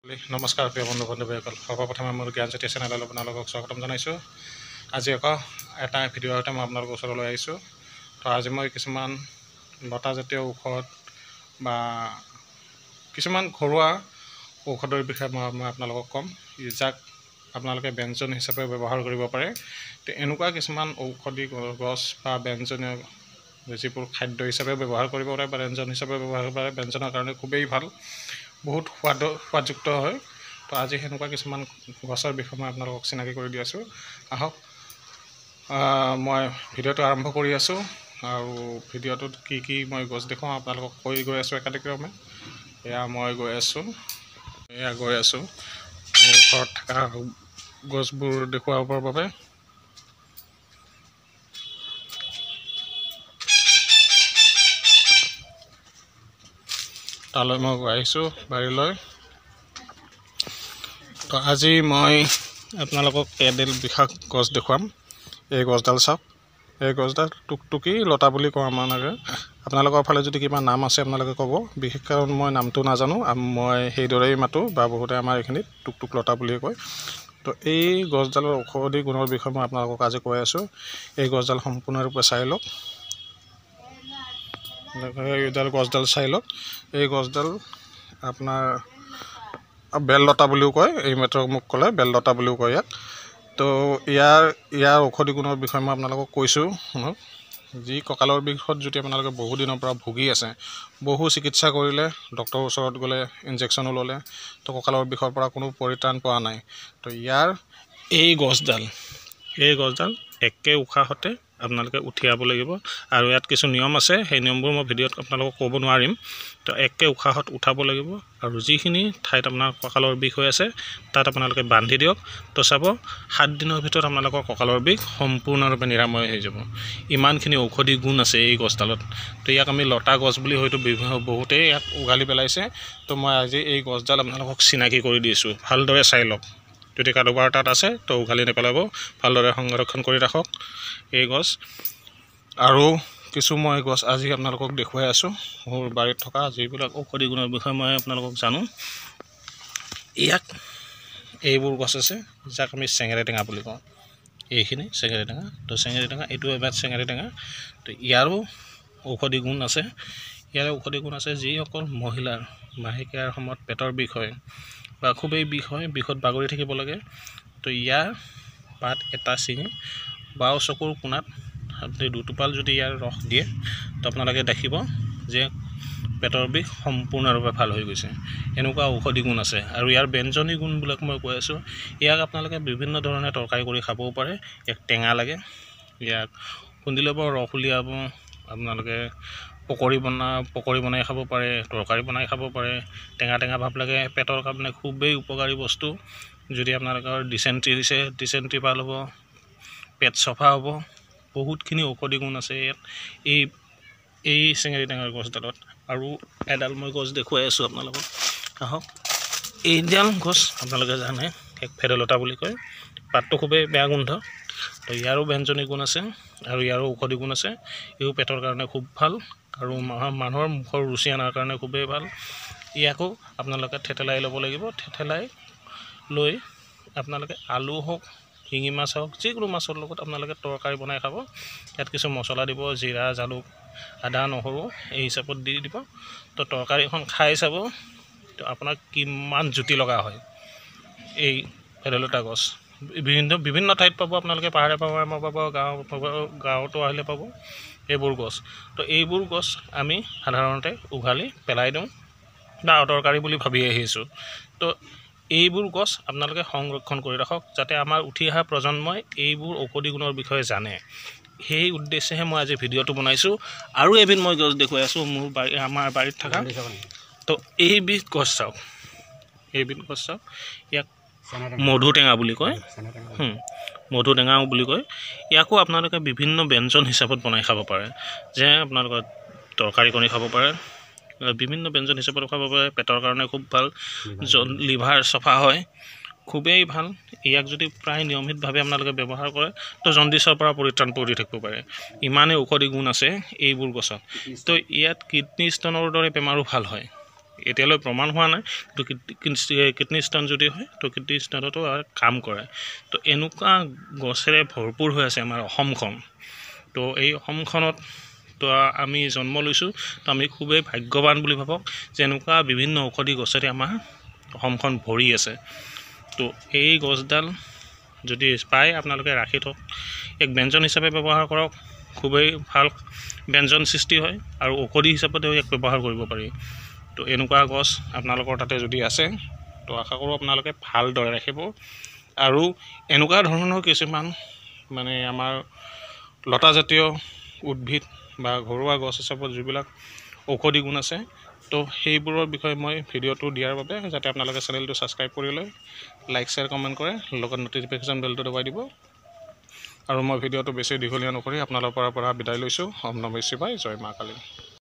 নমস্কাৰ প্ৰিয় বন্ধু বান্ধৱীসকল, সৰ্বপ্ৰথমে মোৰ জ্ঞানজ্যোতি চেনেললৈ আপোনালোকক স্বাগতম জনাইছোঁ। আজি আকৌ এটা ভিডিঅ' সৈতে মই আপোনালোকৰ ওচৰলৈ আহিছোঁ। তো আজি মই কিছুমান লতাজাতীয় ঔষধ বা কিছুমান ঘৰুৱা ঔষধৰ বিষয়ে মই আপোনালোকক ক'ম, যাক আপোনালোকে ব্যঞ্জন হিচাপে ব্যৱহাৰ কৰিব পাৰে। তো এনেকুৱা কিছুমান ঔষধি গছ বা ব্যঞ্জনীয় যিবোৰ খাদ্য হিচাপে ব্যৱহাৰ কৰিব পাৰে বা ব্যঞ্জন হিচাপে ব্যৱহাৰ কৰিব পাৰে, ব্যঞ্জনৰ কাৰণে খুবেই ভাল, বহুত সোৱাদযুক্ত হয়। তো আজি সেনেকুৱা কিছুমান গছৰ বিষয়ে মই আপোনালোকক চিনাকি কৰি দি আছোঁ। আহক মই ভিডিঅ'টো আৰম্ভ কৰি আছোঁ, আৰু ভিডিঅ'টোত কি মই গছ দেখুৱাওঁ আপোনালোকক কৈ গৈ আছোঁ একাদিক্ৰমে। এয়া মই গৈ আছোঁ, মোৰ ঘৰত থকা গছবোৰ দেখুৱাবৰ বাবে। তালৈ মই গৈ আহিছোঁ বাৰীলৈ। তো আজি মই আপোনালোকক এডাল বিশাল গছ দেখুৱাম। এই গছডাল চাওক, এই গছডাল টুকটুকি লতা বুলি কওঁ আমাৰে। আপোনালোকৰ ফালে যদি কিবা নাম আছে আপোনালোকে ক'ব, বিশেষ কাৰণ মই নামটো নাজানো, মই সেইদৰেই মাতোঁ বা বহুতে আমাৰ এইখিনিত টুকটুক লতা বুলিয়ে কয়। তো এই গছডালৰ ঔষধি গুণৰ বিষয়ে মই আপোনালোকক আজি কৈ আছোঁ। এই গছডাল সম্পূৰ্ণৰূপে চাই লওক, গছডাল চাই লওক। এই গছডাল আপোনাৰ বেললতা বুলিও কয়, এই মাত্ৰ মোক ক'লে বেললতা বুলিও কয় ইয়াক। তো ইয়াৰ ঔষধি গুণৰ বিষয়ে মই আপোনালোকক কৈছোঁ শুনক। যি কঁকালৰ বিষত যদি আপোনালোকে বহুদিনৰ পৰা ভুগি আছে, বহু চিকিৎসা কৰিলে, ডক্টৰৰ ওচৰত গ'লে, ইনজেকশ্যনো ল'লে, তো কঁকালৰ বিষৰ পৰা কোনো পৰিত্ৰাণ পোৱা নাই। তো এই গছডাল একে উশাহতে আপোনালোকে উঠিয়াব লাগিব, আৰু ইয়াত কিছু নিয়ম আছে, সেই নিয়মবোৰ মই ভিডিঅ'ত আপোনালোকক ক'ব নোৱাৰিম। তো একে উশাহত উঠাব লাগিব, আৰু যিখিনি ঠাইত আপোনাৰ কঁকালৰ বিষ হৈ আছে তাত আপোনালোকে বান্ধি দিয়ক। তো চাব 7 দিনৰ ভিতৰত আপোনালোকৰ কঁকালৰ বিষ সম্পূৰ্ণৰূপে নিৰাময় হৈ যাব। ইমানখিনি ঔষধি গুণ আছে এই গছডালত। তো ইয়াক আমি লতা গছ বুলি হয়তো বহুতেই ইয়াক উঘালি পেলাইছে। তো মই আজি এই গছডাল আপোনালোকক চিনাকি কৰি দিছোঁ, ভালদৰে চাই লওক। যদি কাৰোবাৰ তাত আছে তো উঘালি নেপেলাব, ভালদৰে সংৰক্ষণ কৰি ৰাখক এই গছ। আৰু কিছু মই গছ আজি আপোনালোকক দেখুৱাই আছোঁ, মোৰ বাৰীত থকা যিবিলাক ঔষধি গুণৰ বিষয়ে মই আপোনালোকক জানো। এইবোৰ গছ আছে যাক আমি চেঙেৰী টেঙা বুলি কওঁ। এইখিনি চেঙেৰী টেঙা, তো চেঙেৰী টেঙা এইটো এবাৰ চেঙেৰী টেঙা। তো ইয়াৰো ঔষধি গুণ আছে, যিসকল মহিলাৰ মাহেকীয়াৰ সময়ত পেটৰ বিষ হয় বা খুবেই বিষ হয়, বিষত বাগৰি থাকিব লাগে, তো ইয়াৰ পাত এটা ছিঙি বাও চকুৰ কোণাত আপুনি 2 টোপাল যদি ইয়াৰ ৰস দিয়ে, তো আপোনালোকে দেখিব যে পেটৰ বিষ সম্পূৰ্ণৰূপে ভাল হৈ গৈছে। এনেকুৱা ঔষধি গুণ আছে। আৰু ইয়াৰ ব্যঞ্জনী গুণবিলাক মই কৈ আছোঁ। ইয়াক আপোনালোকে বিভিন্ন ধৰণে তৰকাৰী কৰি খাবও পাৰে। ইয়াক টেঙা লাগে, ইয়াক খুন্দি ল'ব, ৰস উলিয়াব, আপোনালোকে পকৰি বনাই খাব পাৰে, তৰকাৰী বনাই খাব পাৰে। টেঙা ভাৱ লাগে, পেটৰ কাৰণে খুবেই উপকাৰী বস্তু। যদি আপোনালোকৰ ডিচেণ্ট্ৰি হৈছে, ডিচেণ্ট্ৰি ভাল হ'ব, পেট চফা হ'ব। বহুতখিনি ঔষধি গুণ আছে ইয়াত এই চেঙেৰী টেঙাৰ গছডালত। আৰু এডাল মই গছ দেখুৱাই আছোঁ আপোনালোকক, আহক। এইডাল গছ আপোনালোকে জানে এক ভেদাইলতা বুলি কয়, পাতটো খুবেই বেয়া গোন্ধ। তো ইয়াৰো ব্যঞ্জনী গুণ আছে আৰু ইয়াৰো ঔষধি গুণ আছে। এইও পেটৰ কাৰণে খুব ভাল, আৰু মানুহৰ মুখৰ ৰুচি অনাৰ কাৰণে খুবেই ভাল। ইয়াকো আপোনালোকে থেতেলাই ল'ব লাগিব। থেতেলাই লৈ আপোনালোকে আলু হওক, শিঙি মাছ হওক, যিকোনো মাছৰ লগত আপোনালোকে তৰকাৰী বনাই খাব। ইয়াত কিছু মছলা দিব, জিৰা, জালুক, আদা, নহৰু এই হিচাপত দি দিব। তো তৰকাৰীখন খাই চাব, তো আপোনাক কিমান জুতি লগা হয়। এই ভেদাইলতা গছ বিভিন্ন ঠাইত পাব আপোনালোকে, পাহাৰে পাব, গাঁৱতো আহিলে পাব এইবোৰ গছ। তো এইবোৰ গছ আমি সাধাৰণতে উঘালি পেলাই দিওঁ বা অদৰকাৰী বুলি ভাবি আহিছোঁ। তো এইবোৰ গছ আপোনালোকে সংৰক্ষণ কৰি ৰাখক, যাতে আমাৰ উঠি অহা প্ৰজন্মই এইবোৰ ঔষধি গুণৰ বিষয়ে জানে। সেই উদ্দেশ্যেহে মই আজি ভিডিঅ'টো বনাইছোঁ। আৰু এবিধ মই গছ দেখুৱাই আছোঁ আমাৰ বাৰীত থকা। তো এইবিধ গছ চাওক, ইয়াক মধু টেঙা বুলি কয়, মধু টেঙাও বুলি কয়। ইয়াকো আপোনালোকে বিভিন্ন ব্যঞ্জন হিচাপত বনাই খাব পাৰে, যে আপোনালোকে তৰকাৰী কৰি খাব পাৰে, বিভিন্ন ব্যঞ্জন হিচাপত খাব পাৰে। পেটৰ কাৰণে খুব ভাল, লিভাৰ চফা হয়, খুবেই ভাল। ইয়াক যদি প্ৰায় নিয়মিতভাৱে আপোনালোকে ব্যৱহাৰ কৰে, তো জণ্ডিছৰ পৰা পৰিত্ৰাণ পৰি থাকিব পাৰে। ইমানেই ঔষধি গুণ আছে এইবোৰ গছত। তো ইয়াত কিডনী ষ্টনৰ দৰে বেমাৰো ভাল হয়। এতিয়ালৈ প্ৰমাণ হোৱা নাই। তো কিডনী ষ্টোন যদি হয় তো কিডনী ষ্টোনতো কাম কৰে। তো এনেকুৱা গছেৰে ভৰপূৰ হৈ আছে আমাৰ অসমখন। তো এই অসমখনত তো আমি জন্ম লৈছোঁ, তো আমি খুবেই ভাগ্যৱান বুলি ভাবক যে এনেকুৱা বিভিন্ন ঔষধি গছেৰে আমাৰ অসমখন ভৰি আছে। তো এই গছডাল যদি পায় আপোনালোকে ৰাখি থওক, এক ব্যঞ্জন হিচাপে ব্যৱহাৰ কৰক, খুবেই ভাল ব্যঞ্জন সৃষ্টি হয় আৰু ঔষধি হিচাপতেও ইয়াক ব্যৱহাৰ কৰিব পাৰি। তো এনেকুৱা গছ আপোনালোকৰ তাতে যদি আছে তো আশা কৰোঁ আপোনালোকে ভালদৰে ৰাখিব। আৰু এনেকুৱা ধৰণৰ কিছুমান মানে আমাৰ লতাজাতীয় উদ্ভিদ বা ঘৰুৱা গছ হিচাপত যিবিলাক ঔষধি গুণ আছে, তো সেইবোৰৰ বিষয়ে মই ভিডিঅ'টো দিয়াৰ বাবে যাতে আপোনালোকে চেনেলটো ছাবস্ক্ৰাইব কৰি লয়, লাইক শ্বেয়াৰ কমেণ্ট কৰে, লগত ন'টিফিকেশ্যন বেলটো দবাই দিব। আৰু মই ভিডিঅ'টো বেছি দীঘলীয়া নকৰি আপোনালোকৰ পৰা বিদায় লৈছোঁ। ওম নমঃ শিৱায়, জয় মা কালী।